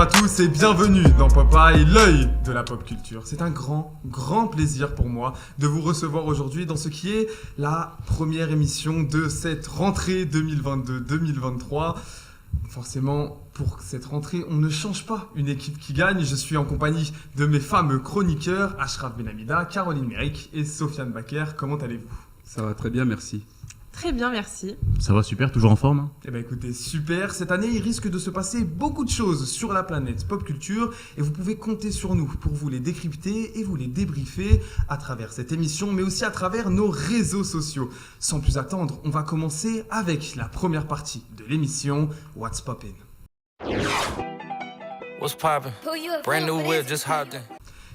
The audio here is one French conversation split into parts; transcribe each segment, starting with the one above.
à tous et bienvenue dans Popeye, l'œil de la pop culture. C'est un grand plaisir pour moi de vous recevoir aujourd'hui dans ce qui est la première émission de cette rentrée 2022-2023. Forcément, pour cette rentrée, on ne change pas une équipe qui gagne. Je suis en compagnie de mes fameux chroniqueurs, Ashraf Benhamida, Caroline Méric et Sofiane Baker. Comment allez-vous ? Ça va très bien, merci. Très bien, merci. Ça va super, toujours en forme hein. Eh bien écoutez, super. Cette année, il risque de se passer beaucoup de choses sur la planète pop culture et vous pouvez compter sur nous pour vous les décrypter et vous les débriefer à travers cette émission, mais aussi à travers nos réseaux sociaux. Sans plus attendre, on va commencer avec la première partie de l'émission What's Poppin'. What's poppin'? Brand new whip, just hopped in.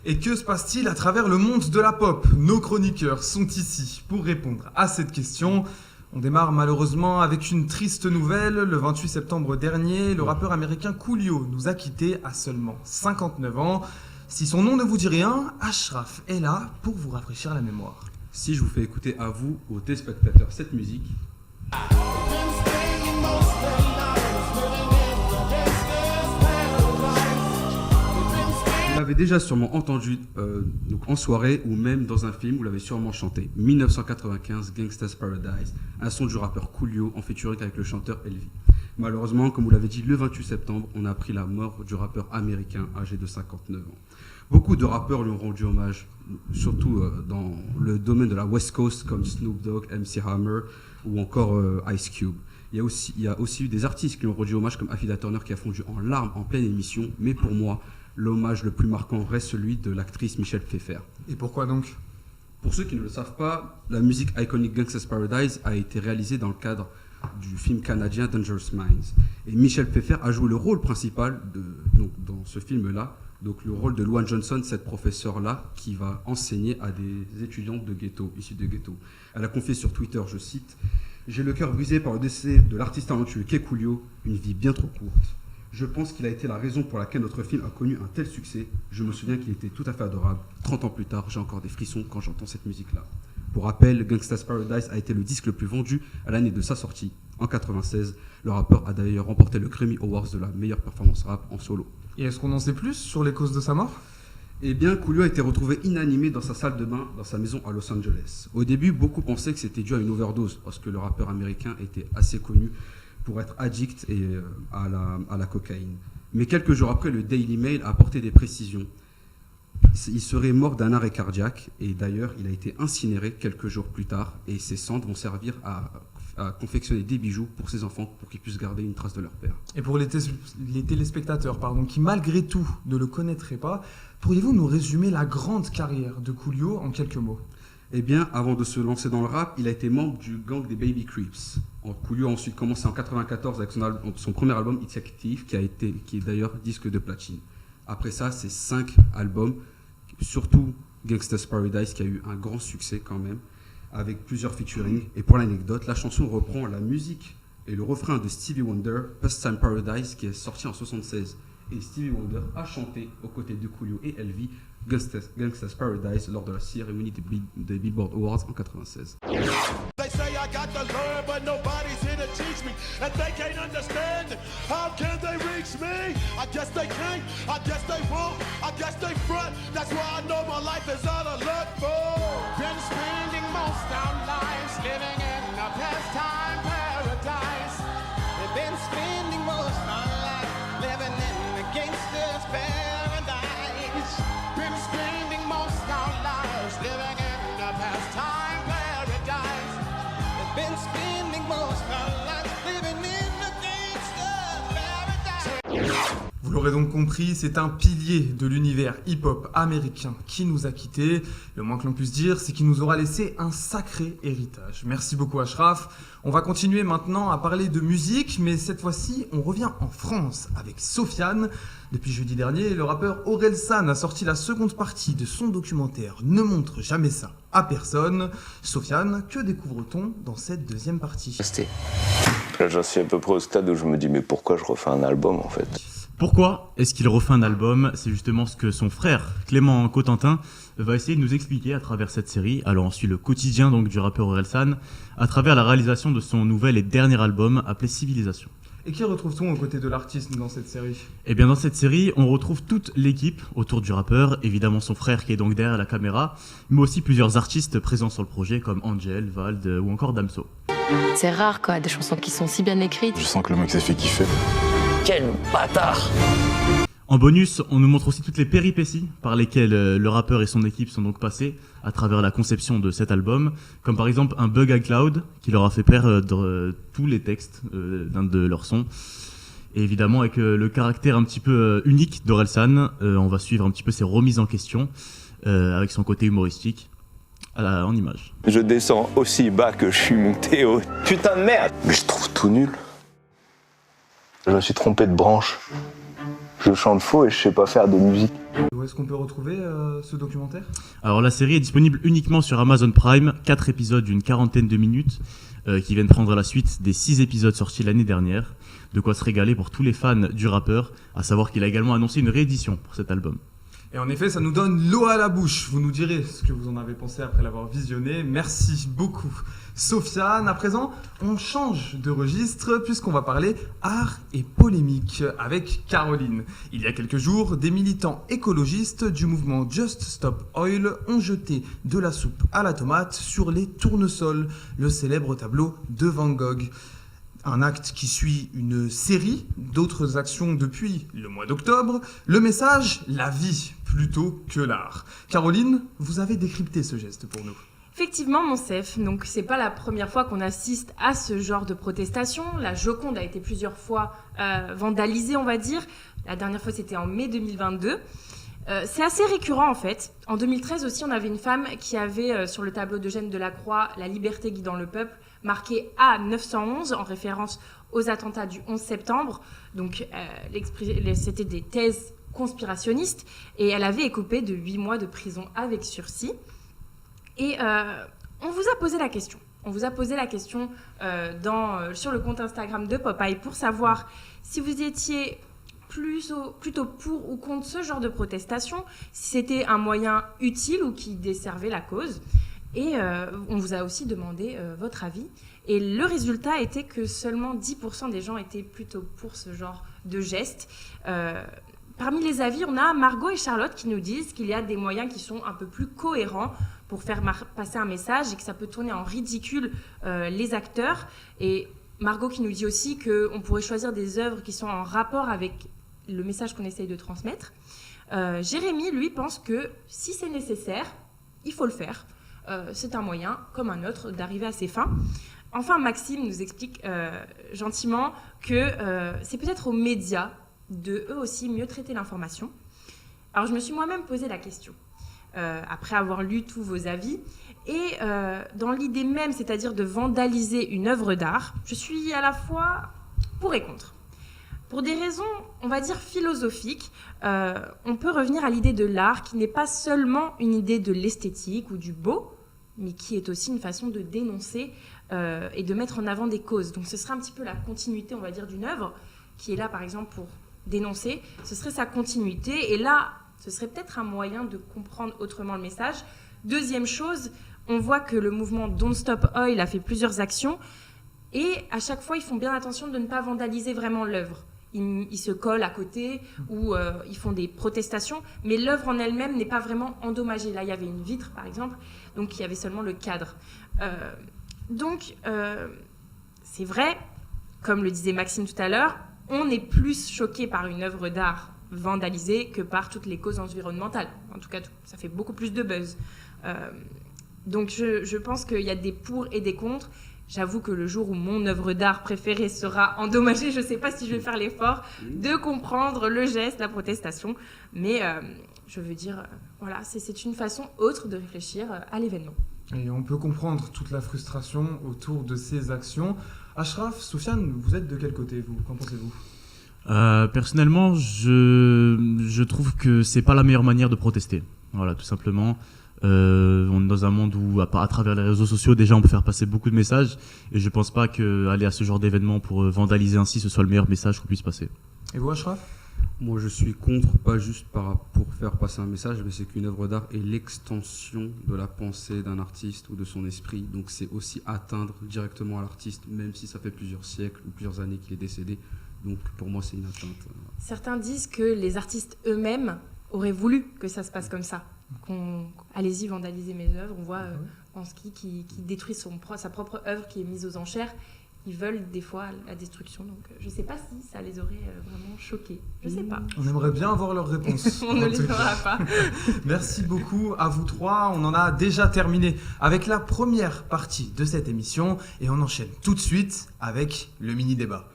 Et que se passe-t-il à travers le monde de la pop ? Nos chroniqueurs sont ici pour répondre à cette question. On démarre malheureusement avec une triste nouvelle. Le 28 septembre dernier, le rappeur américain Coolio nous a quittés à seulement 59 ans. Si son nom ne vous dit rien, Ashraf est là pour vous rafraîchir la mémoire. Si je vous fais écouter à vous, aux téléspectateurs, cette musique, vous l'avez déjà sûrement entendu donc en soirée ou même dans un film, vous l'avez sûrement chanté. 1995, Gangsta's Paradise, un son du rappeur Coolio en featuring avec le chanteur Elvi. Malheureusement, comme vous l'avez dit, le 28 septembre, on a appris la mort du rappeur américain âgé de 59 ans. Beaucoup de rappeurs lui ont rendu hommage, surtout dans le domaine de la West Coast, comme Snoop Dogg, MC Hammer ou encore Ice Cube. Il y a aussi eu des artistes qui lui ont rendu hommage, comme Affida Turner qui a fondu en larmes en pleine émission, mais pour moi, l'hommage le plus marquant reste celui de l'actrice Michelle Pfeiffer. Et pourquoi donc ? Pour ceux qui ne le savent pas, la musique iconique Gangsta's Paradise a été réalisée dans le cadre du film canadien Dangerous Minds. Et Michelle Pfeiffer a joué le rôle principal dans ce film-là, donc le rôle de Luann Johnson, cette professeure-là qui va enseigner à des étudiants de ghetto, issus de ghetto. Elle a confié sur Twitter, je cite, « J'ai le cœur brisé par le décès de l'artiste talentueux Kay Coolio, une vie bien trop courte. Je pense qu'il a été la raison pour laquelle notre film a connu un tel succès. Je me souviens qu'il était tout à fait adorable. 30 ans plus tard, j'ai encore des frissons quand j'entends cette musique-là. » Pour rappel, Gangsta's Paradise a été le disque le plus vendu à l'année de sa sortie. En 1996, le rappeur a d'ailleurs remporté le Grammy Awards de la meilleure performance rap en solo. Et est-ce qu'on en sait plus sur les causes de sa mort ? Eh bien, Coolio a été retrouvé inanimé dans sa salle de bain dans sa maison à Los Angeles. Au début, beaucoup pensaient que c'était dû à une overdose, parce que le rappeur américain était assez connu pour être addict à la cocaïne. Mais quelques jours après, le Daily Mail a apporté des précisions. Il serait mort d'un arrêt cardiaque, et d'ailleurs, il a été incinéré quelques jours plus tard, et ses cendres vont servir à confectionner des bijoux pour ses enfants, pour qu'ils puissent garder une trace de leur père. Et pour les téléspectateurs, qui malgré tout ne le connaîtraient pas, pourriez-vous nous résumer la grande carrière de Coolio en quelques mots ? Eh bien, avant de se lancer dans le rap, il a été membre du gang des Baby Crips. Coolio a ensuite commencé en 1994 avec son premier album, It's Active, qui est d'ailleurs disque de platine. Après ça, c'est 5 albums, surtout Gangsta's Paradise, qui a eu un grand succès quand même, avec plusieurs featuring. Et pour l'anecdote, la chanson reprend la musique et le refrain de Stevie Wonder, Pastime Paradise, qui est sorti en 1976. Et Stevie Wonder a chanté aux côtés de Coolio et Elvi Gangsta's Paradise lors de la cérémonie des Billboard Awards en 1996. They say I got to learn, but nobody's here to teach me. And they can't understand. How can they reach me? I guess they can't. I guess they won't. I guess they front. That's why I know my life is out of luck for. Been spending most our lives living in a pastime paradise. We've been spending most our lives living in a gangster's paradise. Been spending most our lives living in a pastime paradise. Been spending most our lives living in a gangster's paradise. Vous l'aurez donc compris, c'est un pilier de l'univers hip-hop américain qui nous a quittés. Le moins que l'on puisse dire, c'est qu'il nous aura laissé un sacré héritage. Merci beaucoup Ashraf. On va continuer maintenant à parler de musique, mais cette fois-ci, on revient en France avec Sofiane. Depuis jeudi dernier, le rappeur Orelsan a sorti la seconde partie de son documentaire « Ne montre jamais ça à personne ». Sofiane, que découvre-t-on dans cette deuxième partie ? Là, j'en suis à peu près au stade où je me dis mais pourquoi je refais un album en fait ? Pourquoi est-ce qu'il refait un album ? C'est justement ce que son frère, Clément Cotentin, va essayer de nous expliquer à travers cette série. Alors on suit le quotidien donc du rappeur Orelsan à travers la réalisation de son nouvel et dernier album appelé Civilisation. Et qui retrouve-t-on aux côtés de l'artiste dans cette série ? Et bien dans cette série, on retrouve toute l'équipe autour du rappeur, évidemment son frère qui est donc derrière la caméra, mais aussi plusieurs artistes présents sur le projet comme Angel, Vald ou encore Damso. C'est rare quoi, des chansons qui sont si bien écrites. Je sens que le mec s'est fait kiffer. Quel bâtard! En bonus, on nous montre aussi toutes les péripéties par lesquelles le rappeur et son équipe sont donc passés à travers la conception de cet album, comme par exemple un bug iCloud qui leur a fait perdre tous les textes d'un de leurs sons. Et évidemment, avec le caractère un petit peu unique d'Orelsan, on va suivre un petit peu ses remises en question avec son côté humoristique en image. Je descends aussi bas que je suis monté haut. Putain de merde! Mais je trouve tout nul. Je me suis trompé de branche. Je chante faux et je sais pas faire de musique. Où est-ce qu'on peut retrouver ce documentaire ? Alors la série est disponible uniquement sur Amazon Prime, 4 épisodes d'une quarantaine de minutes qui viennent prendre la suite des 6 épisodes sortis l'année dernière. De quoi se régaler pour tous les fans du rappeur, à savoir qu'il a également annoncé une réédition pour cet album. Et en effet, ça nous donne l'eau à la bouche. Vous nous direz ce que vous en avez pensé après l'avoir visionné. Merci beaucoup, Sofiane. À présent, on change de registre puisqu'on va parler art et polémique avec Caroline. Il y a quelques jours, des militants écologistes du mouvement Just Stop Oil ont jeté de la soupe à la tomate sur les tournesols, le célèbre tableau de Van Gogh. Un acte qui suit une série d'autres actions depuis le mois d'octobre. Le message, la vie plutôt que l'art. Caroline, vous avez décrypté ce geste pour nous. Effectivement, Monsef, donc c'est pas la première fois qu'on assiste à ce genre de protestation. La Joconde a été plusieurs fois vandalisée, on va dire. La dernière fois, c'était en mai 2022. C'est assez récurrent en fait. En 2013 aussi, on avait une femme qui avait sur le tableau d'Eugène Delacroix « La liberté guidant le peuple » marqué A911 en référence aux attentats du 11 septembre. Donc c'était des thèses conspirationnistes et elle avait écopé de 8 mois de prison avec sursis. Et on vous a posé la question. On vous a posé la question sur le compte Instagram de Popeye pour savoir si vous étiez plutôt pour ou contre ce genre de protestation, si c'était un moyen utile ou qui desservait la cause. Et on vous a aussi demandé votre avis. Et le résultat était que seulement 10% des gens étaient plutôt pour ce genre de geste. Parmi les avis, on a Margot et Charlotte qui nous disent qu'il y a des moyens qui sont un peu plus cohérents pour faire passer un message et que ça peut tourner en ridicule les acteurs. Et Margot qui nous dit aussi qu'on pourrait choisir des œuvres qui sont en rapport avec le message qu'on essaye de transmettre. Jérémy, lui, pense que si c'est nécessaire, il faut le faire. C'est un moyen, comme un autre, d'arriver à ses fins. Enfin, Maxime nous explique gentiment que c'est peut-être aux médias de, eux aussi, mieux traiter l'information. Alors, je me suis moi-même posé la question, après avoir lu tous vos avis. Et dans l'idée même, c'est-à-dire de vandaliser une œuvre d'art, je suis à la fois pour et contre. Pour des raisons, on va dire philosophiques, on peut revenir à l'idée de l'art qui n'est pas seulement une idée de l'esthétique ou du beau, mais qui est aussi une façon de dénoncer et de mettre en avant des causes. Donc ce serait un petit peu la continuité, on va dire, d'une œuvre qui est là, par exemple, pour dénoncer. Ce serait sa continuité. Et là, ce serait peut-être un moyen de comprendre autrement le message. Deuxième chose, on voit que le mouvement Don't Stop Oil a fait plusieurs actions. Et à chaque fois, ils font bien attention de ne pas vandaliser vraiment l'œuvre. Ils se collent à côté ou ils font des protestations, mais l'œuvre en elle-même n'est pas vraiment endommagée. Là, il y avait une vitre, par exemple, donc il y avait seulement le cadre. Donc, c'est vrai, comme le disait Maxime tout à l'heure, on est plus choqué par une œuvre d'art vandalisée que par toutes les causes environnementales. En tout cas, ça fait beaucoup plus de buzz. Donc, je pense qu'il y a des pour et des contre. J'avoue que le jour où mon œuvre d'art préférée sera endommagée, je ne sais pas si je vais faire l'effort de comprendre le geste, la protestation. Mais je veux dire, voilà, c'est une façon autre de réfléchir à l'événement. Et on peut comprendre toute la frustration autour de ces actions. Ashraf, Soufiane, vous êtes de quel côté, vous ? Qu'en pensez-vous ? Personnellement, je trouve que c'est pas la meilleure manière de protester. Voilà, tout simplement. On est dans un monde où, à travers les réseaux sociaux, déjà on peut faire passer beaucoup de messages, et je pense pas qu'aller à ce genre d'événement pour vandaliser ainsi, ce soit le meilleur message qu'on puisse passer. Et vous, Ashraf ? Moi, je suis contre, pas juste pour faire passer un message, mais c'est qu'une œuvre d'art est l'extension de la pensée d'un artiste ou de son esprit. Donc, c'est aussi atteindre directement à l'artiste, même si ça fait plusieurs siècles ou plusieurs années qu'il est décédé. Donc, pour moi, c'est une atteinte. Certains disent que les artistes eux-mêmes auraient voulu que ça se passe comme ça. Allez-y, vandalisez mes œuvres. On voit Polanski qui détruit sa propre œuvre qui est mise aux enchères. Ils veulent des fois la destruction, donc je ne sais pas si ça les aurait vraiment choqués. Je ne sais pas. On aimerait bien avoir leur réponse. On ne les aura pas. Merci beaucoup à vous trois. On en a déjà terminé avec la première partie de cette émission et on enchaîne tout de suite avec le mini-débat.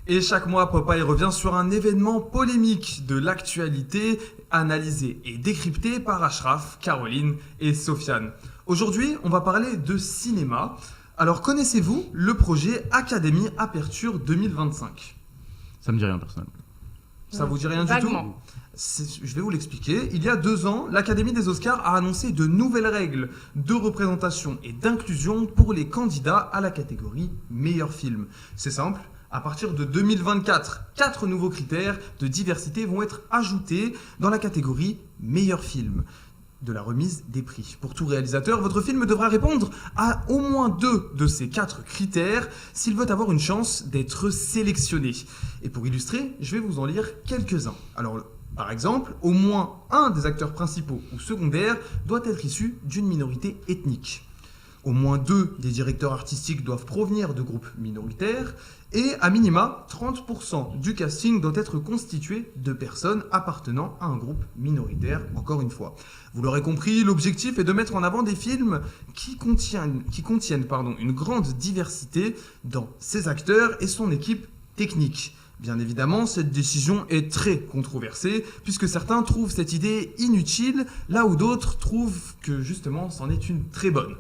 Et chaque mois, Popeye revient sur un événement polémique de l'actualité, analysé et décrypté par Ashraf, Caroline et Sofiane. Aujourd'hui, on va parler de cinéma. Alors, connaissez-vous le projet Académie Aperture 2025 ? Ça me dit rien, personnellement. Ça vous dit rien Vaguement. du tout ? Je vais vous l'expliquer. Il y a 2 ans, l'Académie des Oscars a annoncé de nouvelles règles de représentation et d'inclusion pour les candidats à la catégorie meilleur film. C'est simple. À partir de 2024, 4 nouveaux critères de diversité vont être ajoutés dans la catégorie meilleur film de la remise des prix. Pour tout réalisateur, votre film devra répondre à au moins 2 de ces 4 critères s'il veut avoir une chance d'être sélectionné. Et pour illustrer, je vais vous en lire quelques-uns. Alors, par exemple, au moins un des acteurs principaux ou secondaires doit être issu d'une minorité ethnique. Au moins 2 des directeurs artistiques doivent provenir de groupes minoritaires et à minima 30% du casting doit être constitué de personnes appartenant à un groupe minoritaire, encore une fois. Vous l'aurez compris, l'objectif est de mettre en avant des films qui contiennent une grande diversité dans ses acteurs et son équipe technique. Bien évidemment, cette décision est très controversée puisque certains trouvent cette idée inutile là où d'autres trouvent que justement c'en est une très bonne.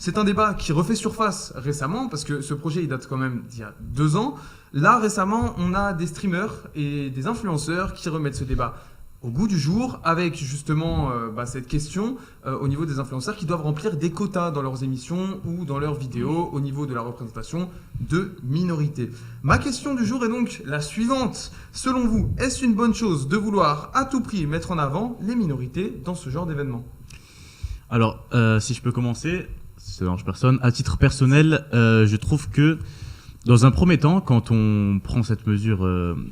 C'est un débat qui refait surface récemment, parce que ce projet il date quand même d'il y a 2 ans. Là, récemment, on a des streamers et des influenceurs qui remettent ce débat au goût du jour, avec justement cette question au niveau des influenceurs qui doivent remplir des quotas dans leurs émissions ou dans leurs vidéos au niveau de la représentation de minorités. Ma question du jour est donc la suivante. Selon vous, est-ce une bonne chose de vouloir à tout prix mettre en avant les minorités dans ce genre d'événement ? Alors, si je peux commencer... Ça dérange personne. À titre personnel, je trouve que dans un premier temps, quand on prend cette mesure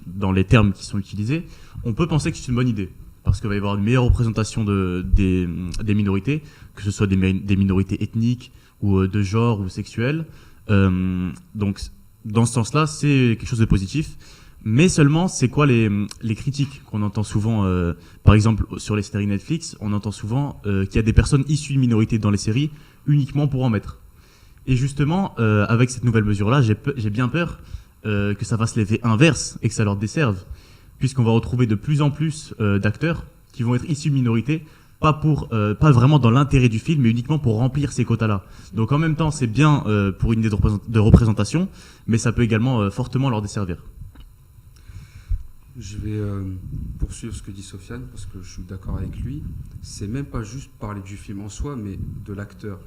dans les termes qui sont utilisés, on peut penser que c'est une bonne idée. Parce qu'il va y avoir une meilleure représentation des minorités, que ce soit des minorités ethniques ou de genre ou sexuelles. Donc, dans ce sens-là, c'est quelque chose de positif. Mais seulement, c'est quoi les critiques qu'on entend souvent par exemple, sur les séries Netflix, on entend souvent qu'il y a des personnes issues de minorités dans les séries uniquement pour en mettre. Et justement, avec cette nouvelle mesure-là, j'ai bien peur que ça fasse l'effet inverse et que ça leur desserve, puisqu'on va retrouver de plus en plus d'acteurs qui vont être issus de minorités, pas vraiment dans l'intérêt du film, mais uniquement pour remplir ces quotas-là. Donc en même temps, c'est bien pour une idée de représentation, mais ça peut également fortement leur desservir. Je vais poursuivre ce que dit Sofiane, parce que je suis d'accord avec lui. C'est même pas juste parler du film en soi, mais de l'acteur.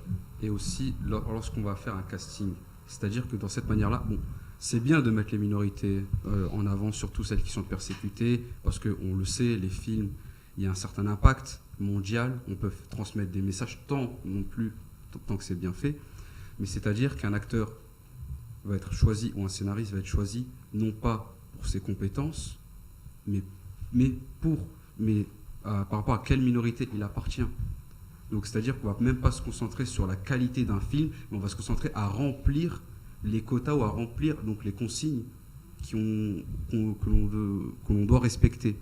Et aussi lorsqu'on va faire un casting. C'est-à-dire que dans cette manière-là, bon, c'est bien de mettre les minorités en avant, surtout celles qui sont persécutées, parce qu'on le sait, les films, il y a un certain impact mondial. On peut transmettre des messages tant que c'est bien fait. Mais c'est-à-dire qu'un acteur va être choisi, ou un scénariste va être choisi, non pas pour ses compétences, mais par rapport à quelle minorité il appartient. Donc c'est-à-dire qu'on ne va même pas se concentrer sur la qualité d'un film, mais on va se concentrer à remplir les quotas ou à remplir donc les consignes que l'on doit respecter.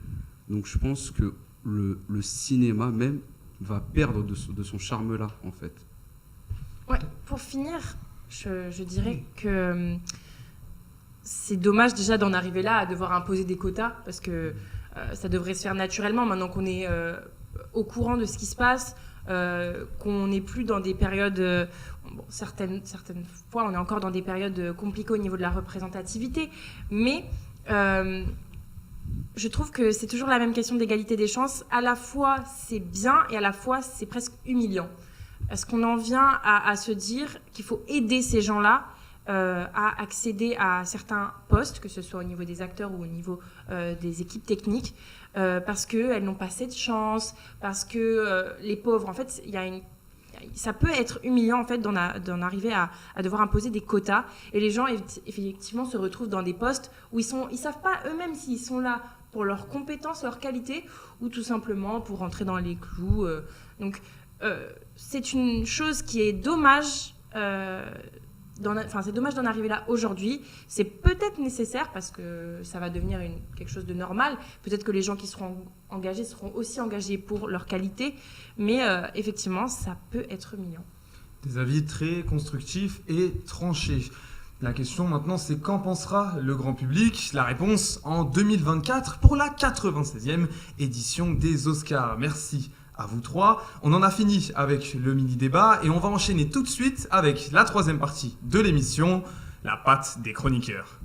Donc je pense que le cinéma même va perdre de son charme-là, en fait. Ouais, pour finir, je dirais que c'est dommage déjà d'en arriver là, à devoir imposer des quotas, parce que ça devrait se faire naturellement, maintenant qu'on est au courant de ce qui se passe, qu'on n'est plus dans des périodes... certaines fois, on est encore dans des périodes compliquées au niveau de la représentativité, mais je trouve que c'est toujours la même question d'égalité des chances. À la fois, c'est bien, et à la fois, c'est presque humiliant. Parce qu'on en vient à se dire qu'il faut aider ces gens-là, à accéder à certains postes, que ce soit au niveau des acteurs ou au niveau des équipes techniques, parce qu'elles n'ont pas assez de chance, parce que les pauvres, en fait, ça peut être humiliant en fait d'en arriver à devoir imposer des quotas, et les gens effectivement se retrouvent dans des postes où ils savent pas eux-mêmes s'ils sont là pour leurs compétences, leur qualité, ou tout simplement pour rentrer dans les clous. Donc c'est une chose qui est dommage. C'est dommage d'en arriver là aujourd'hui. C'est peut-être nécessaire parce que ça va devenir quelque chose de normal. Peut-être que les gens qui seront engagés seront aussi engagés pour leur qualité. Mais effectivement, ça peut être humiliant. Des avis très constructifs et tranchés. La question maintenant, c'est qu'en pensera le grand public? La réponse en 2024 pour la 96e édition des Oscars. Merci à vous trois. On en a fini avec le mini-débat et on va enchaîner tout de suite avec la troisième partie de l'émission, la patte des chroniqueurs.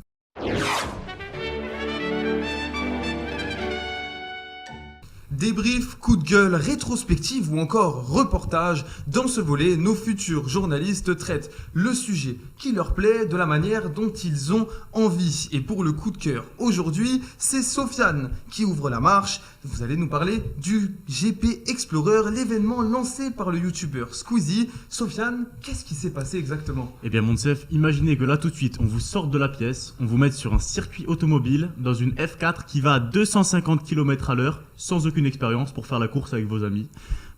Débrief, coup de gueule, rétrospective ou encore reportage. Dans ce volet, nos futurs journalistes traitent le sujet qui leur plaît de la manière dont ils ont envie. Et pour le coup de cœur, aujourd'hui, c'est Sofiane qui ouvre la marche. Vous allez nous parler du GP Explorer, l'événement lancé par le youtubeur Squeezie. Sofiane, qu'est-ce qui s'est passé exactement? Eh bien, Monsef, imaginez que là tout de suite, on vous sorte de la pièce, on vous mette sur un circuit automobile dans une F4 qui va à 250 km/h sans aucune expérience pour faire la course avec vos amis.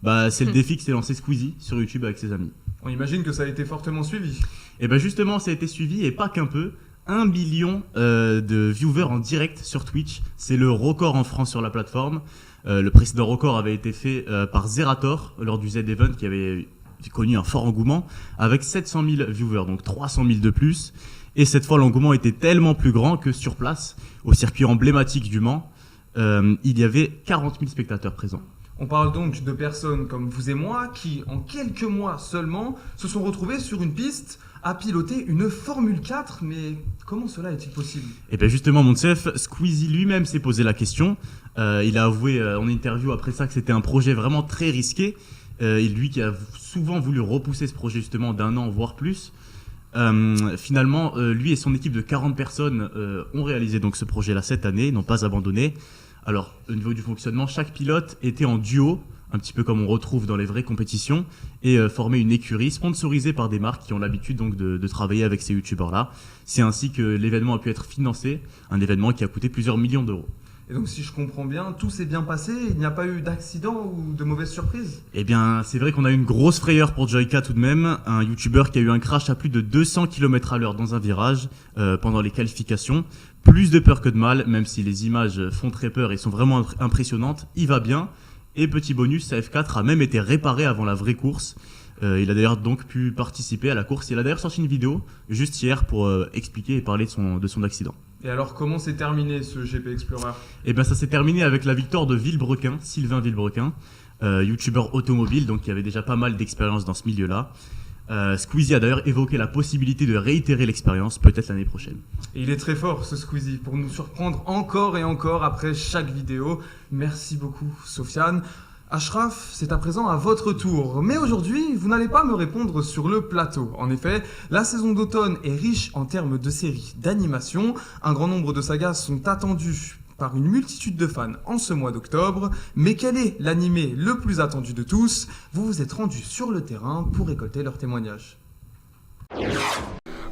C'est le défi que s'est lancé Squeezie sur YouTube avec ses amis. On imagine que ça a été fortement suivi. Et bien justement, ça a été suivi et pas qu'un peu. 1 million de viewers en direct sur Twitch. C'est le record en France sur la plateforme. Le précédent record avait été fait par Zerator lors du Z-Event qui avait connu un fort engouement avec 700 000 viewers, donc 300 000 de plus. Et cette fois, l'engouement était tellement plus grand que sur place, au circuit emblématique du Mans, il y avait 40 000 spectateurs présents. On parle donc de personnes comme vous et moi qui, en quelques mois seulement, se sont retrouvés sur une piste à piloter une Formule 4, mais comment cela est-il possible? Et bien justement, Monsef, Squeezie lui-même s'est posé la question. Il a avoué en interview après ça que c'était un projet vraiment très risqué. Lui qui a souvent voulu repousser ce projet justement d'1 an, voire plus. Finalement, lui et son équipe de 40 personnes ont réalisé donc ce projet-là cette année, n'ont pas abandonné. Alors, au niveau du fonctionnement, chaque pilote était en duo, un petit peu comme on retrouve dans les vraies compétitions, et formait une écurie sponsorisée par des marques qui ont l'habitude donc de travailler avec ces youtubeurs-là. C'est ainsi que l'événement a pu être financé, un événement qui a coûté plusieurs millions d'euros. Et donc, si je comprends bien, tout s'est bien passé, il n'y a pas eu d'accident ou de mauvaises surprises? Eh bien, c'est vrai qu'on a eu une grosse frayeur pour Joyka tout de même, un youtubeur qui a eu un crash à plus de 200 km/h dans un virage pendant les qualifications. Plus de peur que de mal, même si les images font très peur et sont vraiment impressionnantes, il va bien. Et petit bonus, sa F4 a même été réparée avant la vraie course. Il a d'ailleurs donc pu participer à la course. Il a d'ailleurs sorti une vidéo juste hier pour expliquer et parler de son accident. Et alors, comment s'est terminé ce GP Explorer? Eh bien, ça s'est terminé avec la victoire de Villebrequin, Sylvain Villebrequin, youtubeur automobile, donc qui avait déjà pas mal d'expérience dans ce milieu-là. Squeezie a d'ailleurs évoqué la possibilité de réitérer l'expérience, peut-être l'année prochaine. Et il est très fort ce Squeezie, pour nous surprendre encore et encore après chaque vidéo. Merci beaucoup Sofiane. Ashraf, c'est à présent à votre tour. Mais aujourd'hui, vous n'allez pas me répondre sur le plateau. En effet, la saison d'automne est riche en termes de séries d'animation. Un grand nombre de sagas sont attendues par une multitude de fans en ce mois d'octobre. Mais quel est l'animé le plus attendu de tous? Vous vous êtes rendu sur le terrain pour récolter leurs témoignages.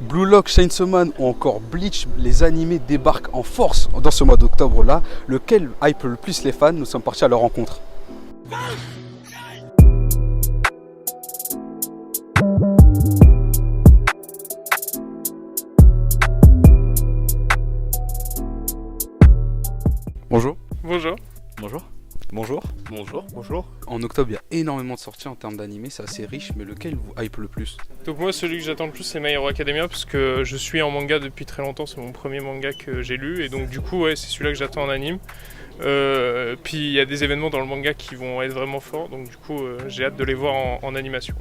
Blue Lock, Chainsaw Man ou encore Bleach, les animés débarquent en force dans ce mois d'octobre-là. Lequel hype le plus les fans? Nous sommes partis à leur rencontre. Bonjour. Bonjour. Bonjour. Bonjour. Bonjour. Bonjour. En octobre, il y a énormément de sorties en termes d'animés, c'est assez riche, mais lequel vous hype le plus? Donc moi, celui que j'attends le plus, c'est My Hero Academia, parce que je suis en manga depuis très longtemps, c'est mon premier manga que j'ai lu, et donc du coup, ouais, c'est celui-là que j'attends en anime. Puis il y a des événements dans le manga qui vont être vraiment forts, donc du coup, j'ai hâte de les voir en animation.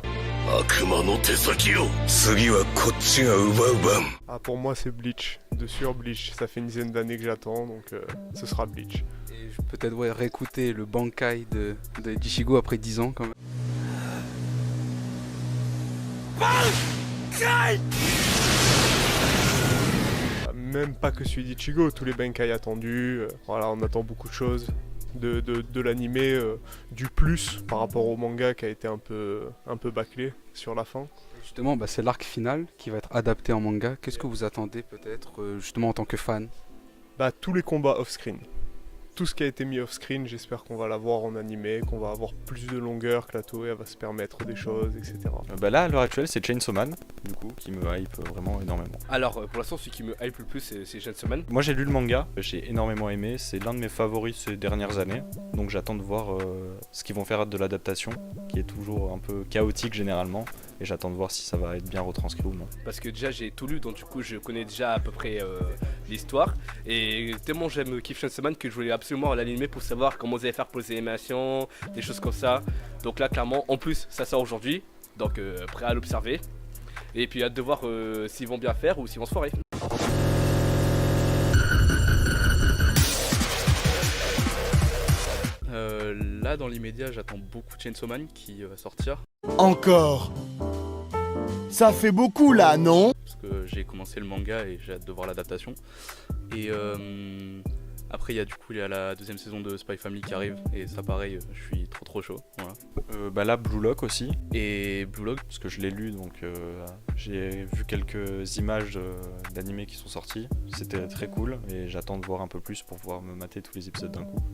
Ah, pour moi, c'est Bleach, de sûr Bleach. Ça fait une dizaine d'années que j'attends, donc ce sera Bleach. Et peut-être réécouter le Bankai de d'Ichigo après 10 ans quand même. même pas que celui d'Ichigo, tous les Benkai attendus. Voilà, on attend beaucoup de choses de l'animé, du plus par rapport au manga qui a été un peu bâclé sur la fin. Justement, c'est l'arc final qui va être adapté en manga. Qu'est-ce que vous attendez peut-être, justement en tant que fan? Tous les combats off-screen. Tout ce qui a été mis off-screen, j'espère qu'on va l'avoir en animé, qu'on va avoir plus de longueur, que la Toei va se permettre des choses, etc. Là, à l'heure actuelle, c'est Chainsaw Man, du coup, qui me hype vraiment énormément. Alors, pour l'instant, celui qui me hype le plus, c'est Chainsaw Man. Moi, j'ai lu le manga, j'ai énormément aimé, c'est l'un de mes favoris ces dernières années, donc j'attends de voir ce qu'ils vont faire de l'adaptation, qui est toujours un peu chaotique généralement, et j'attends de voir si ça va être bien retranscrit ou non. Parce que déjà, j'ai tout lu, donc du coup, je connais déjà à peu près l'histoire, et tellement j'aime Kif Chainsaw Man que je voulais absolument l'animer pour savoir comment ils allaient faire pour les animations, des choses comme ça. Donc là, clairement, en plus, ça sort aujourd'hui, donc prêt à l'observer. Et puis hâte de voir s'ils vont bien faire ou s'ils vont se foirer. Là, dans l'immédiat, j'attends beaucoup Chainsaw Man qui va sortir. Encore. Ça fait beaucoup là, non? Parce que j'ai commencé le manga et j'ai hâte de voir l'adaptation. Et après, il y a la deuxième saison de Spy Family qui arrive. Et ça, pareil, je suis trop chaud. Voilà. Là, Blue Lock aussi. Et Blue Lock, parce que je l'ai lu, donc j'ai vu quelques images d'animés qui sont sorties. C'était très cool et j'attends de voir un peu plus pour pouvoir me mater tous les épisodes d'un coup.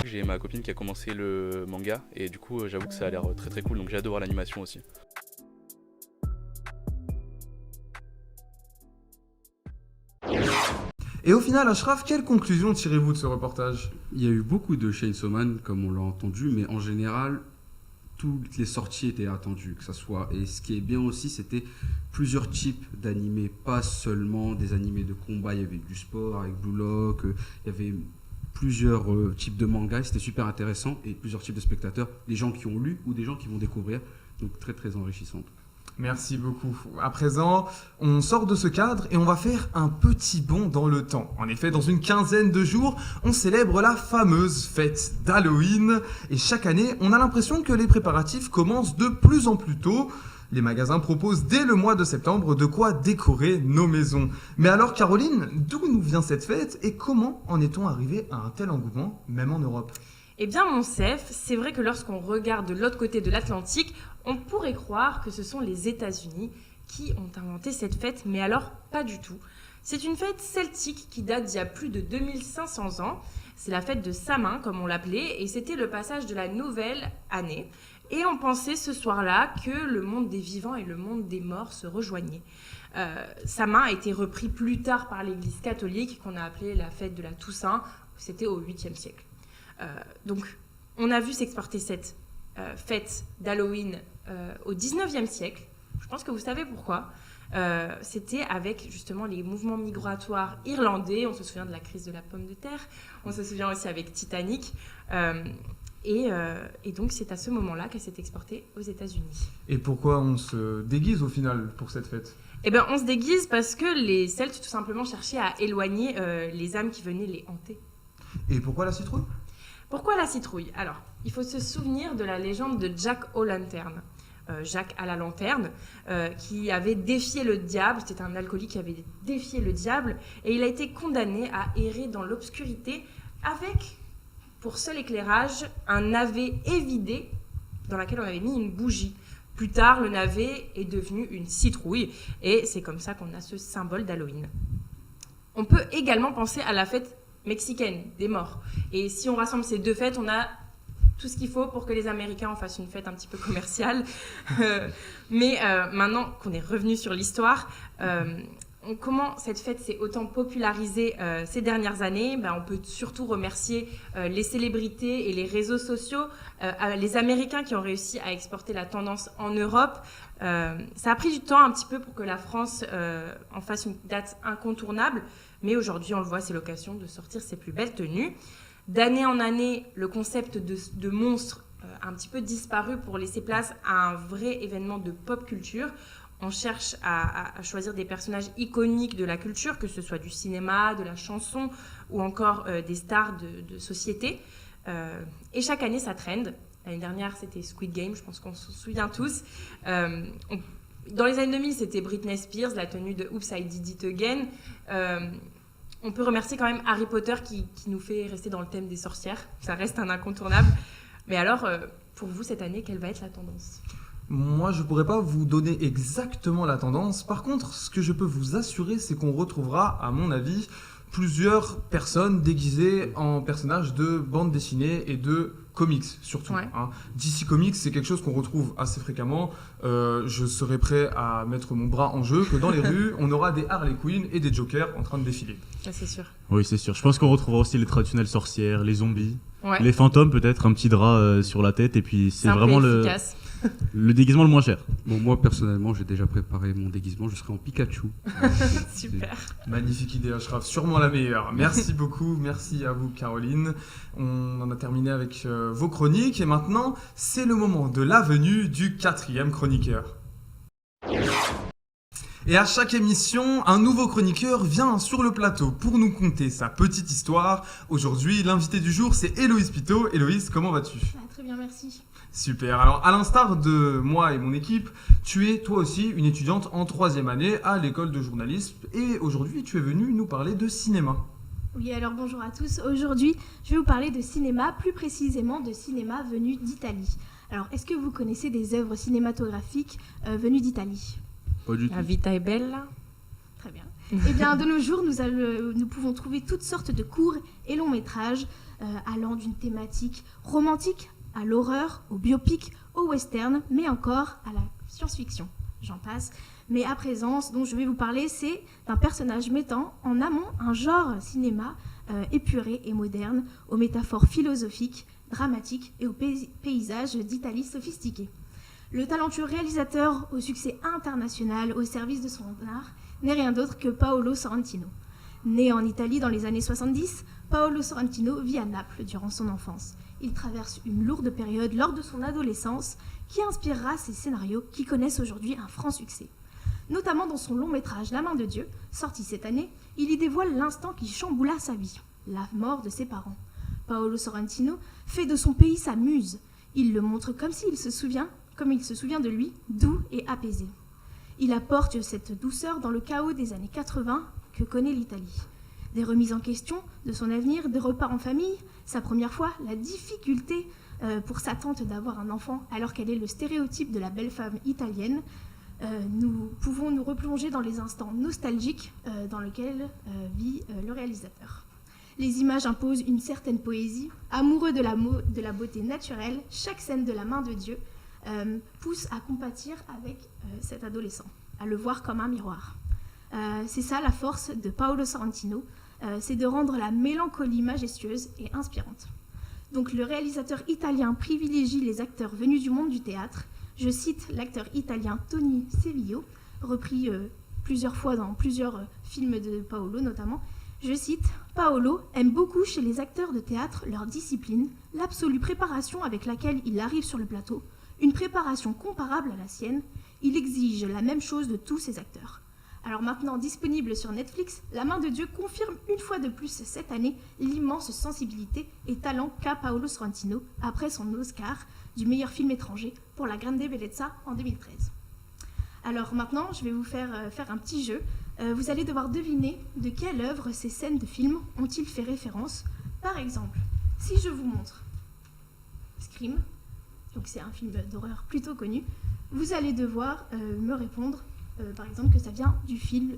J'ai ma copine qui a commencé le manga et du coup j'avoue que ça a l'air très cool, donc j'ai hâte de voir l'animation aussi. Et au final, Ashraf, quelle conclusion tirez-vous de ce reportage? Il y a eu beaucoup de Chainsaw Man, comme on l'a entendu, mais en général, toutes les sorties étaient attendues, que ça soit. Et ce qui est bien aussi, c'était plusieurs types d'animés, pas seulement des animés de combat. Il y avait du sport avec Blue Lock, il y avait plusieurs types de mangas, c'était super intéressant, et plusieurs types de spectateurs, des gens qui ont lu ou des gens qui vont découvrir, donc très enrichissant. Merci beaucoup. À présent, on sort de ce cadre et on va faire un petit bond dans le temps. En effet, dans une quinzaine de jours, on célèbre la fameuse fête d'Halloween. Et chaque année, on a l'impression que les préparatifs commencent de plus en plus tôt. Les magasins proposent dès le mois de septembre de quoi décorer nos maisons. Mais alors Caroline, d'où nous vient cette fête et comment en est-on arrivé à un tel engouement, même en Europe ? Eh bien, Monsef, c'est vrai que lorsqu'on regarde de l'autre côté de l'Atlantique, on pourrait croire que ce sont les États-Unis qui ont inventé cette fête, mais alors pas du tout. C'est une fête celtique qui date d'il y a plus de 2500 ans. C'est la fête de Samin, comme on l'appelait, et c'était le passage de la nouvelle année. Et on pensait ce soir-là que le monde des vivants et le monde des morts se rejoignaient. Samin a été repris plus tard par l'Église catholique, qu'on a appelé la fête de la Toussaint. C'était au 8e siècle. Donc, on a vu s'exporter cette fête d'Halloween au 19e siècle. Je pense que vous savez pourquoi. C'était avec justement les mouvements migratoires irlandais. On se souvient de la crise de la pomme de terre. On se souvient aussi avec Titanic. Et donc, c'est à ce moment-là qu'elle s'est exportée aux États-Unis. Et pourquoi on se déguise au final pour cette fête ? Eh bien, on se déguise parce que les Celtes, tout simplement, cherchaient à éloigner les âmes qui venaient les hanter. Et pourquoi la citrouille ? Pourquoi la citrouille ? Alors, il faut se souvenir de la légende de Jack O'Lantern. Jacques à la lanterne, qui avait défié le diable. C'était un alcoolique qui avait défié le diable. Et il a été condamné à errer dans l'obscurité avec, pour seul éclairage, un navet évidé dans lequel on avait mis une bougie. Plus tard, le navet est devenu une citrouille. Et c'est comme ça qu'on a ce symbole d'Halloween. On peut également penser à la fête mexicaine des morts. Et si on rassemble ces deux fêtes, on a tout ce qu'il faut pour que les Américains en fassent une fête un petit peu commerciale. Mais maintenant qu'on est revenu sur l'histoire, comment cette fête s'est autant popularisée ces dernières années ? On peut surtout remercier les célébrités et les réseaux sociaux, les Américains qui ont réussi à exporter la tendance en Europe. Ça a pris du temps un petit peu pour que la France en fasse une date incontournable. Mais aujourd'hui, on le voit, c'est l'occasion de sortir ses plus belles tenues. D'année en année, le concept de monstre a un petit peu disparu pour laisser place à un vrai événement de pop culture. On cherche à choisir des personnages iconiques de la culture, que ce soit du cinéma, de la chanson ou encore des stars de société. Et chaque année, ça trend. L'année dernière, c'était Squid Game, je pense qu'on se souvient tous. Dans les années 2000, c'était Britney Spears, la tenue de Oops, I Did It Again. On peut remercier quand même Harry Potter qui nous fait rester dans le thème des sorcières. Ça reste un incontournable. Mais alors, pour vous, cette année, quelle va être la tendance ? Moi, je pourrais pas vous donner exactement la tendance. Par contre, ce que je peux vous assurer, c'est qu'on retrouvera, à mon avis, plusieurs personnes déguisées en personnages de bande dessinée et de comics, surtout. Ouais. Hein. DC Comics, c'est quelque chose qu'on retrouve assez fréquemment. Je serais prêt à mettre mon bras en jeu que dans les rues, on aura des Harley Quinn et des Jokers en train de défiler. Ça, c'est sûr. Oui, c'est sûr. Je pense qu'on retrouvera aussi les traditionnelles sorcières, les zombies, Ouais. les fantômes peut-être, un petit drap sur la tête, et puis c'est Simple vraiment et efficace. le déguisement le moins cher. Bon, moi personnellement, j'ai déjà préparé mon déguisement, je serai en Pikachu. Super. Magnifique idée, Ashraf, sûrement la meilleure. Merci beaucoup, merci à vous, Caroline. On en a terminé avec vos chroniques, et maintenant, c'est le moment de la venue du 4e chroniqueur. Et à chaque émission, un nouveau chroniqueur vient sur le plateau pour nous conter sa petite histoire. Aujourd'hui, l'invité du jour, c'est Héloïse Pitot. Héloïse, comment vas-tu ? Très bien, merci. Super. Alors, à l'instar de moi et mon équipe, tu es toi aussi une étudiante en 3e année à l'école de journalisme. Et aujourd'hui, tu es venue nous parler de cinéma. Oui, alors bonjour à tous. Aujourd'hui, je vais vous parler de cinéma, plus précisément de cinéma venu d'Italie. Alors, est-ce que vous connaissez des œuvres cinématographiques venues d'Italie ? Pas du tout. La vita est belle, là. Très bien. Eh bien, de nos jours, nous pouvons trouver toutes sortes de courts et longs métrages allant d'une thématique romantique à l'horreur, au biopic, au western, mais encore à la science-fiction. J'en passe. Mais à présent, ce dont je vais vous parler, c'est d'un personnage mettant en amont un genre cinéma épuré et moderne, aux métaphores philosophiques, dramatiques et aux paysages d'Italie sophistiqués. Le talentueux réalisateur au succès international au service de son art n'est rien d'autre que Paolo Sorrentino. Né en Italie dans les années 70, Paolo Sorrentino vit à Naples durant son enfance. Il traverse une lourde période lors de son adolescence qui inspirera ses scénarios qui connaissent aujourd'hui un franc succès. Notamment dans son long métrage La main de Dieu, sorti cette année, il y dévoile l'instant qui chamboula sa vie, la mort de ses parents. Paolo Sorrentino fait de son pays sa muse. Il le montre comme il se souvient de lui, doux et apaisé. Il apporte cette douceur dans le chaos des années 80 que connaît l'Italie. Des remises en question de son avenir, des repas en famille, sa première fois, la difficulté pour sa tante d'avoir un enfant alors qu'elle est le stéréotype de la belle femme italienne. Nous pouvons nous replonger dans les instants nostalgiques dans lesquels vit le réalisateur. Les images imposent une certaine poésie. Amoureux de la beauté naturelle, chaque scène de La main de Dieu pousse à compatir avec cet adolescent, à le voir comme un miroir. C'est ça la force de Paolo Sorrentino, c'est de rendre la mélancolie majestueuse et inspirante. Donc le réalisateur italien privilégie les acteurs venus du monde du théâtre. Je cite l'acteur italien Tony Sevillo, repris plusieurs fois dans plusieurs films de Paolo notamment. Je cite « Paolo aime beaucoup chez les acteurs de théâtre leur discipline, l'absolue préparation avec laquelle il arrive sur le plateau, une préparation comparable à la sienne. Il exige la même chose de tous ses acteurs. » Alors maintenant disponible sur Netflix, La main de Dieu confirme une fois de plus cette année l'immense sensibilité et talent qu'a Paolo Sorrentino après son Oscar du meilleur film étranger pour La Grande Bellezza en 2013. Alors maintenant, je vais vous faire un petit jeu. Vous allez devoir deviner de quelle œuvre ces scènes de film ont-ils fait référence. Par exemple, si je vous montre Scream, donc c'est un film d'horreur plutôt connu, vous allez devoir me répondre, par exemple, que ça vient du film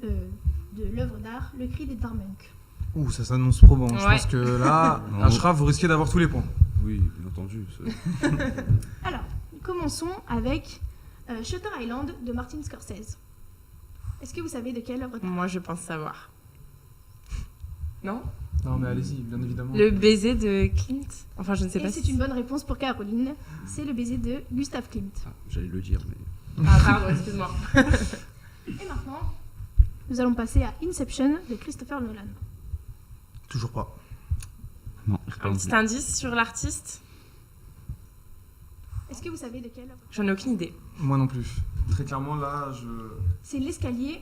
de l'œuvre d'art Le Cri d'Edvard Munch. Ouh, ça s'annonce probant. Je Ouais. pense que là, Ashraf, vous risquez d'avoir tous les points. Oui, bien entendu. Alors, commençons avec Shutter Island de Martin Scorsese. Est-ce que vous savez de quelle œuvre d'art ? Moi, je pense savoir. Non ? Non, mais allez-y, bien évidemment. Le baiser de Klimt ? Enfin, je ne sais Et pas c'est si... une bonne réponse pour Caroline. C'est le baiser de Gustav Klimt. J'allais le dire, mais... Ah, pardon, excuse-moi. Et maintenant, nous allons passer à Inception de Christopher Nolan. Toujours pas. Non, Un petit indice sur l'artiste ? Est-ce que vous savez de quelle œuvre ? J'en ai aucune idée. Moi non plus. Très clairement, là, C'est L'escalier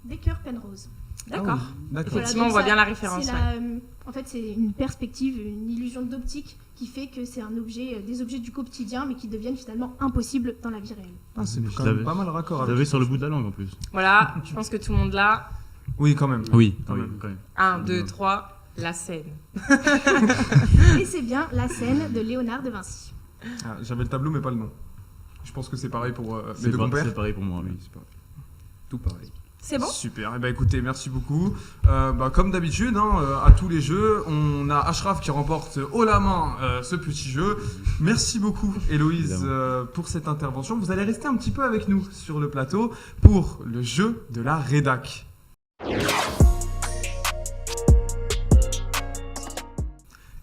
d'Ecker Penrose. D'accord. D'accord. Effectivement, on donc voit ça, bien la référence. c'est ouais. en fait, c'est une perspective, une illusion d'optique qui fait que c'est un objet, des objets du quotidien, mais qui deviennent finalement impossibles dans la vie réelle. Ah, c'est Je quand même l'avais- pas mal raccord Je avec. l'avais sur le bout de la langue en plus. Voilà, je pense que tout le monde l'a. Oui, quand même. Oui, Quand oui, même. quand même. 1, 2, 3, la scène. Et c'est bien la scène de Léonard de Vinci. Ah, j'avais le tableau, mais pas le nom. Je pense que c'est pareil pour mes C'est deux pas- compères. c'est pareil pour moi, oui. Tout pareil. C'est bon? Super, et écoutez, merci beaucoup. Comme d'habitude, à tous les jeux, on a Ashraf qui remporte haut la main ce petit jeu. Merci beaucoup Héloïse pour cette intervention. Vous allez rester un petit peu avec nous sur le plateau pour le jeu de la rédac.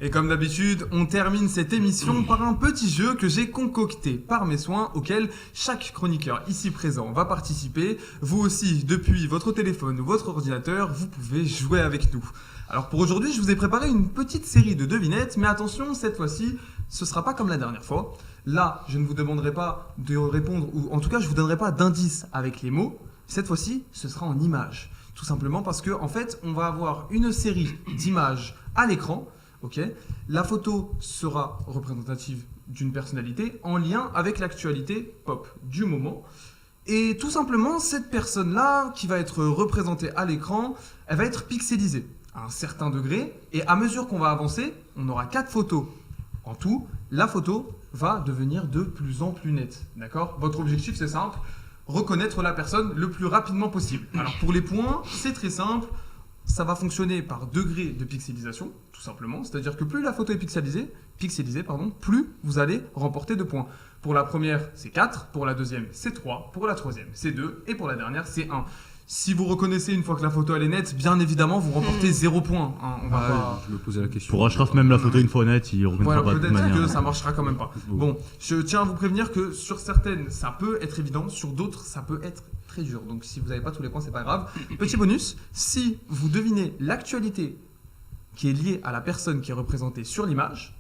Et comme d'habitude, on termine cette émission par un petit jeu que j'ai concocté par mes soins auquel chaque chroniqueur ici présent va participer. Vous aussi, depuis votre téléphone ou votre ordinateur, vous pouvez jouer avec nous. Alors pour aujourd'hui, je vous ai préparé une petite série de devinettes, mais attention, cette fois-ci, ce sera pas comme la dernière fois. Là, je ne vous demanderai pas de répondre, ou en tout cas, je vous donnerai pas d'indices avec les mots. Cette fois-ci, ce sera en images. Tout simplement parce que, en fait, on va avoir une série d'images à l'écran. Ok, la photo sera représentative d'une personnalité en lien avec l'actualité pop du moment. Et tout simplement, cette personne-là, qui va être représentée à l'écran, elle va être pixelisée à un certain degré. Et à mesure qu'on va avancer, on aura 4 photos en tout. La photo va devenir de plus en plus nette. D'accord ? Votre objectif, c'est simple, reconnaître la personne le plus rapidement possible. Alors pour les points, c'est très simple. Ça va fonctionner par degré de pixelisation, tout simplement. C'est-à-dire que plus la photo est pixelisée, plus vous allez remporter de points. Pour la première, c'est 4. Pour la deuxième, c'est 3. Pour la troisième, c'est 2. Et pour la dernière, c'est 1. Si vous reconnaissez une fois que la photo elle est nette, bien évidemment, vous remportez 0 points. On va pas... Je me posais la question. Pour Ashraf, même la photo une fois honnête, il reconnaîtra Voilà, pas de toute peut-être manière. que ça marchera quand même pas. Bon, je tiens à vous prévenir que sur certaines, ça peut être évident, sur d'autres, ça peut être très dur. Donc si vous n'avez pas tous les points, c'est pas grave. Petit bonus, si vous devinez l'actualité qui est liée à la personne qui est représentée sur l'image,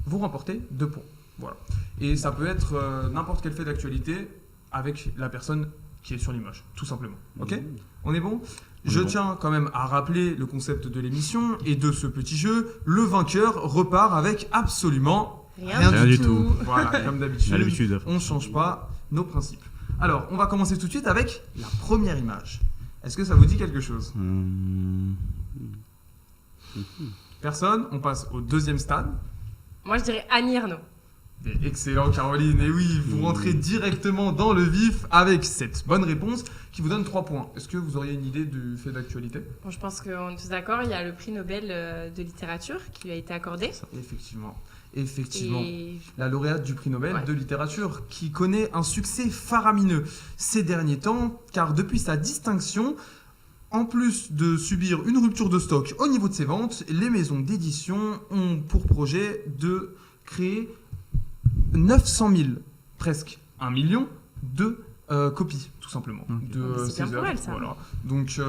vous remportez 2 points. Voilà. Et ça peut être n'importe quel fait d'actualité avec la personne qui est sur l'image, tout simplement. Ok ? On est bon ? Je tiens quand même à rappeler le concept de l'émission et de ce petit jeu. Le vainqueur repart avec absolument rien du tout. Voilà, comme d'habitude, on ne change pas nos principes. Alors, on va commencer tout de suite avec la première image. Est-ce que ça vous dit quelque chose ? Personne ? On passe au deuxième stade. Moi, je dirais Annie Ernaux. Excellent Caroline, et oui, vous rentrez directement dans le vif avec cette bonne réponse qui vous donne 3 points. Est-ce que vous auriez une idée du fait d'actualité ? Bon, je pense qu'on est tous d'accord, il y a le prix Nobel de littérature qui lui a été accordé. Effectivement. Et... la lauréate du prix Nobel de littérature qui connaît un succès faramineux ces derniers temps, car depuis sa distinction, en plus de subir une rupture de stock au niveau de ses ventes, les maisons d'édition ont pour projet de créer 900 000, presque 1 million de copies, tout simplement, de c'est bien ses pour œuvres. elle, ça. Voilà. Donc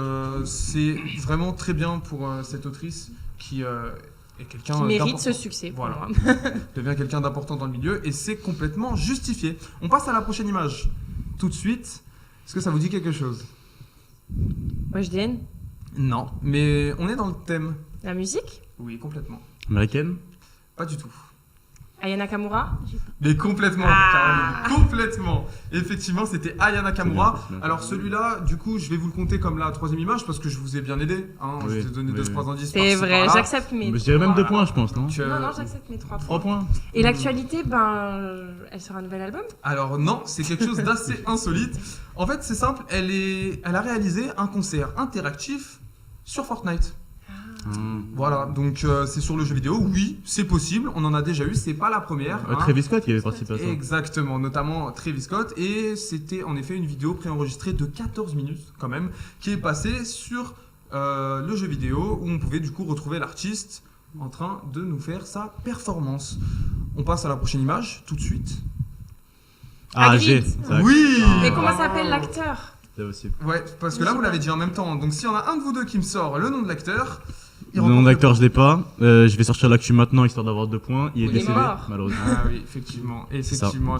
c'est vraiment très bien pour cette autrice qui est quelqu'un qui mérite d'important. ce succès. Pour Voilà. moi. Devient quelqu'un d'important dans le milieu et c'est complètement justifié. On passe à la prochaine image tout de suite. Est-ce que ça vous dit quelque chose ? Weshden ? Non, mais on est dans le thème. La musique ? Oui, complètement. Américaine ? Pas du tout. Aya Nakamura ? Mais complètement, Caroline, complètement. Effectivement, c'était Aya Nakamura. Alors celui-là, du coup, je vais vous le compter comme la troisième image parce que je vous ai bien aidé. Hein. Je vous ai donné 2-3 indices. C'est vrai, j'accepte mes. Je dirais même 2 points, je pense, non ? Non, j'accepte mes 3 points. 3 points. Et l'actualité, elle sort un nouvel album ? Alors non, c'est quelque chose d'assez insolite. En fait, c'est simple, elle a réalisé un concert interactif sur Fortnite. Voilà, donc c'est sur le jeu vidéo, oui, c'est possible, on en a déjà eu, c'est pas la première. Travis Scott qui avait participé à ça. Exactement, notamment Travis Scott, et c'était en effet une vidéo préenregistrée de 14 minutes quand même, qui est passée sur le jeu vidéo, où on pouvait du coup retrouver l'artiste en train de nous faire sa performance. On passe à la prochaine image, tout de suite. J'ai. Oui. Mais comment s'appelle l'acteur ? Ouais, parce que là vous l'avez dit en même temps, donc s'il y en a un de vous deux qui me sort le nom de l'acteur, Il Le nom remporte d'acteur, le je l'ai pas. Je vais sortir l'actu maintenant, histoire d'avoir 2 points. Il est Il est décédé, mort. malheureusement. Ah oui, effectivement. Effectivement,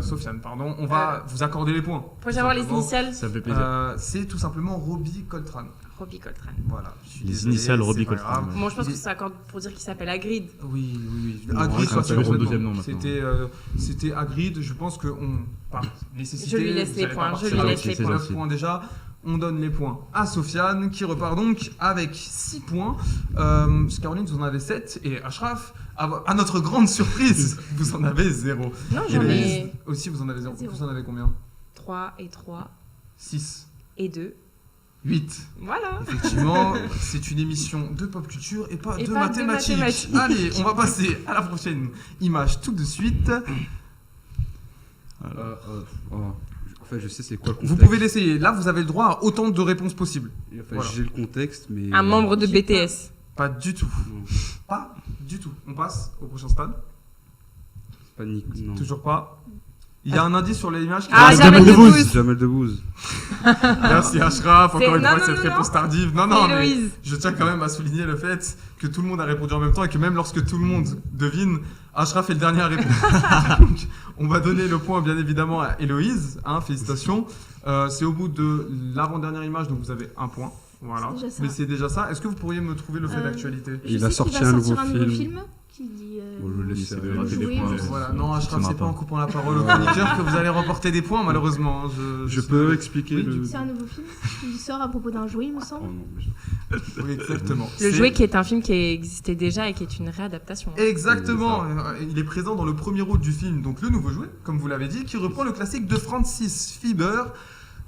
Sofiane, pardon. On va vous accorder les points. Faut savoir les Simplement. initiales. Ça me fait plaisir. C'est tout simplement Robbie Coltrane. Robbie Coltrane. Voilà. Je suis Les désolé, initiales c'est Robbie pas Coltrane. grave. Bon, je pense Il que est- ça accorde pour dire qu'il s'appelle Hagrid. Oui. Non, Hagrid, ça pas s'appelle son complètement. deuxième nom maintenant. C'était Hagrid. Je pense qu'on par nécessité. Je lui laisse vous les allez points, pas je partir lui avec laisse les les points. 9 points déjà. On donne les points à Sofiane qui repart donc avec 6 points. Caroline, vous en avez 7. Et Ashraf, à notre grande surprise, vous en avez 0. Non, j'en ai Aussi, vous en avez 0. Zéro. Vous en avez combien 3 et 3 6. et 2. 8. Voilà. Effectivement, c'est une émission de pop culture et pas, Et de, pas de mathématiques. mathématiques. Allez, on va passer à la prochaine image tout de suite. En fait, je sais c'est quoi le contexte. Vous pouvez l'essayer. Là, vous avez le droit à autant de réponses possibles. Enfin, Voilà. j'ai le contexte, mais... Un membre de BTS. Pas du tout. Non, Pas du tout. On passe au prochain stade. c'est pas Nick, non. Toujours pas. Il y a un indice sur l'image qui Ah, Jamel Debbouze. Jamel Debbouze. Merci Ashraf, encore C'est- une non, fois non, cette non, réponse non. tardive. Non, C'est non, mais Héloïse. je tiens quand même à souligner le fait que tout le monde a répondu en même temps et que même lorsque tout le monde devine, Ashraf est le dernier à répondre. Donc, on va donner le point bien évidemment à Héloïse, hein, félicitations. C'est au bout de l'avant-dernière image, donc vous avez un point. Voilà. C'est déjà ça. Mais c'est déjà ça. Est-ce que vous pourriez me trouver le fait d'actualité Je Il sais a qu'il sorti va un sortir nouveau film. qui dit. Bon, je laisse de rater des jouer, points. Voilà, non, Ashraf, Ça c'est marche pas en pas. coupant la parole au chroniqueur que vous allez remporter des points, malheureusement. hein. Je peux expliquer Oui, le... C'est un nouveau film qui sort à propos d'un jouet, il me Oh semble. non, mais Oui, exactement. Le C'est- jouet qui est un film qui existait déjà et qui est une réadaptation. Exactement, il est présent dans le premier rôle du film, donc le nouveau jouet, comme vous l'avez dit, qui reprend le classique de Francis Fieber,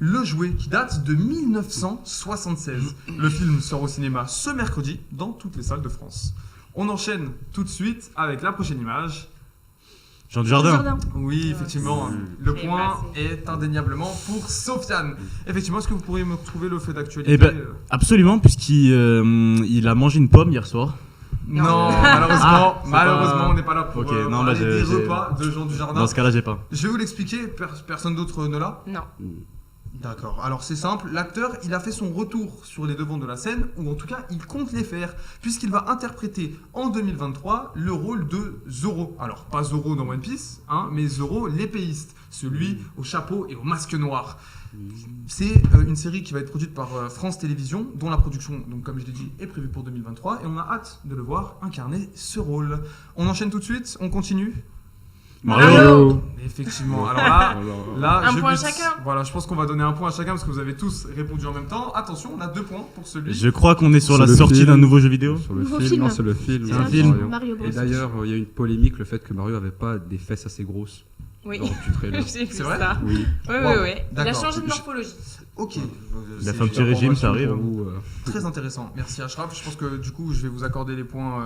Le Jouet, qui date de 1976. Le film sort au cinéma ce mercredi dans toutes les salles de France. On enchaîne tout de suite avec la prochaine image. Jean Dujardin. Oui, effectivement, le C'est point passé. est indéniablement pour Sofiane. Effectivement, est-ce que vous pourriez me retrouver le fait d'actualité Eh ben, absolument, puisqu'il il a mangé une pomme hier soir. Non, malheureusement, Ah, c'est malheureusement, pas- on n'est pas là pour Ok, non, parler bah, des j'ai- repas de Jean Dujardin. Dans ce cas-là, j'ai pas. Je vais vous l'expliquer, personne d'autre ne l'a. Non. D'accord, alors c'est simple, l'acteur il a fait son retour sur les devants de la scène, ou en tout cas il compte les faire, puisqu'il va interpréter en 2023 le rôle de Zorro. Alors pas Zorro dans One Piece, hein, mais Zorro l'épéiste, celui au chapeau et au masque noir. C'est une série qui va être produite par France Télévisions, dont la production, donc comme je l'ai dit, est prévue pour 2023, et on a hâte de le voir incarner ce rôle. On enchaîne tout de suite, on continue. Mario. Effectivement, alors là Un je point bute. chacun. Voilà, je pense qu'on va donner un point à chacun parce que vous avez tous répondu en même temps. Attention, on a 2 points pour celui. Je crois qu'on est sur C'est la le sortie film. d'un nouveau jeu vidéo. Sur le Nouveau film, film. non, c'est le film. C'est un de film. Mario Bros. Et d'ailleurs, il y a eu une polémique, le fait que Mario avait pas des fesses assez grosses. Oui. Dans du trailer. J'ai vu C'est vrai ça. Oui. Oui, Wow. oui. Il a D'accord. changé de morphologie. Ok. Il a fait un petit régime, ça arrive. Très intéressant. Merci Ashraf. Je pense que du coup, je vais vous accorder les points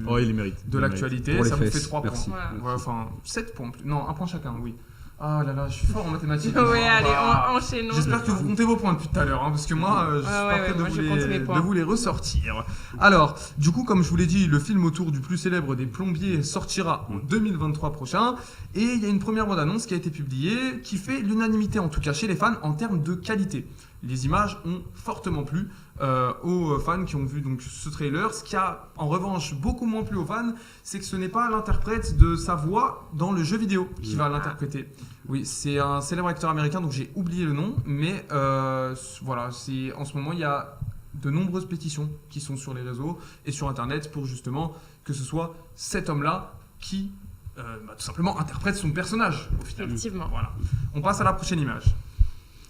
Oh, il les mérite. de l'actualité. Pour les Ça vous fait fesses. 3 Merci. points. Voilà. Ouais, enfin, 7 points. Non, 1 point chacun, oui. Ah là là, je suis fort en mathématiques. Ouais, allez, Bah, enchaînons. J'espère que vous comptez vos points depuis tout à l'heure, hein, parce que moi, je suis pas ouais, prêt de, moi, vous je compte mes les, points. de vous les ressortir. Alors, du coup, comme je vous l'ai dit, le film autour du plus célèbre des plombiers sortira en 2023 prochain. Et il y a une première bande-annonce qui a été publiée, qui fait l'unanimité, en tout cas chez les fans, en termes de qualité. Les images ont fortement plu aux fans qui ont vu donc ce trailer. Ce qui a en revanche beaucoup moins plu aux fans, c'est que ce n'est pas l'interprète de sa voix dans le jeu vidéo qui va l'interpréter. Oui, c'est un célèbre acteur américain, donc j'ai oublié le nom, mais voilà, en ce moment il y a de nombreuses pétitions qui sont sur les réseaux et sur internet pour justement que ce soit cet homme-là qui tout simplement interprète son personnage au final. Effectivement. Voilà. On passe à la prochaine image.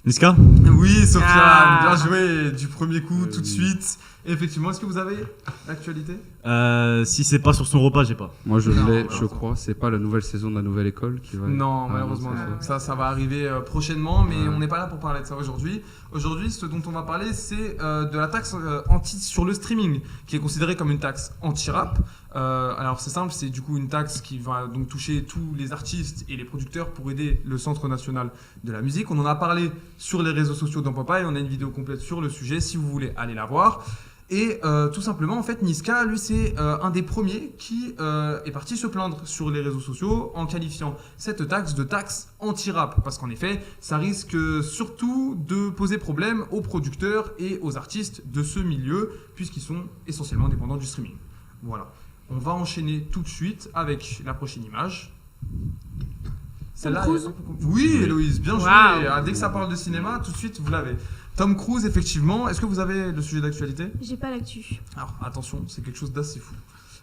Niska. Oui, Sofiane, Ah. bien joué du premier coup, tout de suite. Et effectivement, est-ce que vous avez l'actualité? Si c'est pas sur son repas, j'ai pas. Moi, je Non, l'ai, non, je crois. C'est pas la nouvelle saison de la nouvelle école qui va. Non, Ah, malheureusement non, non. c'est Ça va arriver prochainement, mais Ouais. on n'est pas là pour parler de ça aujourd'hui. Aujourd'hui, ce dont on va parler, c'est de la taxe sur le streaming, qui est considérée comme une taxe anti-rap. Alors c'est simple, c'est du coup une taxe qui va donc toucher tous les artistes et les producteurs pour aider le Centre national de la musique. On en a parlé sur les réseaux sociaux dans Papa et on a une vidéo complète sur le sujet si vous voulez aller la voir. Et tout simplement, en fait, Niska, lui, c'est un des premiers qui est parti se plaindre sur les réseaux sociaux en qualifiant cette taxe de taxe anti-rap. Parce qu'en effet, ça risque surtout de poser problème aux producteurs et aux artistes de ce milieu, puisqu'ils sont essentiellement dépendants du streaming. Voilà. On va enchaîner tout de suite avec la prochaine image. Celle-là, oui, Héloïse, bien joué. Ah, dès que ça parle de cinéma, tout de suite, vous l'avez. Tom Cruise, effectivement. Est-ce que vous avez le sujet d'actualité ? J'ai pas l'actu. Alors, attention, c'est quelque chose d'assez fou.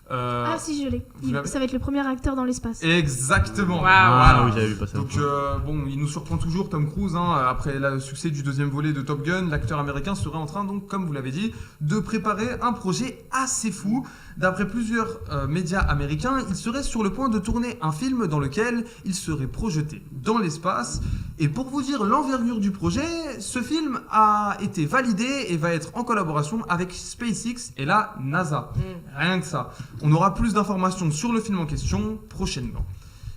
Ah si, je l'ai. Ça va être le premier acteur dans l'espace. Exactement. Ah oui, j'avais vu passer. Donc bon, il nous surprend toujours Tom Cruise. Après le succès du deuxième volet de Top Gun, l'acteur américain serait en train, donc, comme vous l'avez dit, de préparer un projet assez fou. D'après plusieurs médias américains, il serait sur le point de tourner un film dans lequel il serait projeté dans l'espace. Et pour vous dire l'envergure du projet, ce film a été validé et va être en collaboration avec SpaceX et la NASA. Rien que ça. On aura plus d'informations sur le film en question prochainement.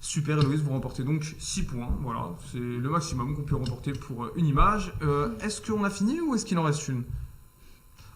Super, Héloïse, vous remportez donc 6 points. Voilà, c'est le maximum qu'on peut remporter pour une image. Est-ce qu'on a fini ou est-ce qu'il en reste une ?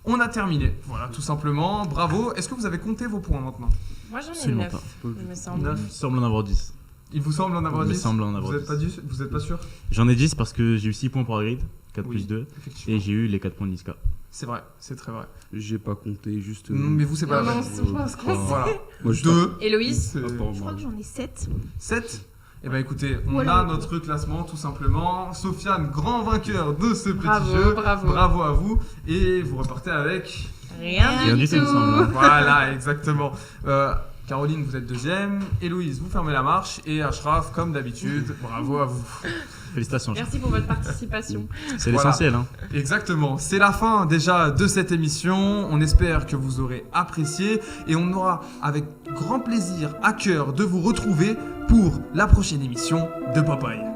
On a terminé, voilà, tout simplement. Bravo. Est-ce que vous avez compté vos points maintenant ? Moi j'en ai 9, il me semble. Il me semble en avoir 10. Il vous semble en avoir 10 ? Il me semble en avoir 10. Vous êtes pas sûr ? J'en ai 10 parce que j'ai eu 6 points pour Hagrid, 4 plus 2, et j'ai eu les 4 points de Niska. C'est vrai, c'est très vrai. J'ai pas compté, juste... Non, mais vous, c'est pas la Non, peine. je pense qu'on Voilà. Moi, je 2. Héloïse ? Je crois que j'en ai 7. 7 ? Eh ben écoutez, on Voilà. a notre classement tout simplement. Sofiane, grand vainqueur de ce Bravo, petit jeu. bravo. À vous. Et vous repartez avec... Rien du tout. il me semble. Voilà, exactement. Caroline, vous êtes deuxième. Héloïse, vous fermez la marche. Et Ashraf, comme d'habitude, bravo à vous. Félicitations. Merci pour votre participation. C'est l'essentiel. Hein. Exactement. C'est la fin déjà de cette émission. On espère que vous aurez apprécié. Et on aura avec grand plaisir à cœur de vous retrouver pour la prochaine émission de Popeye.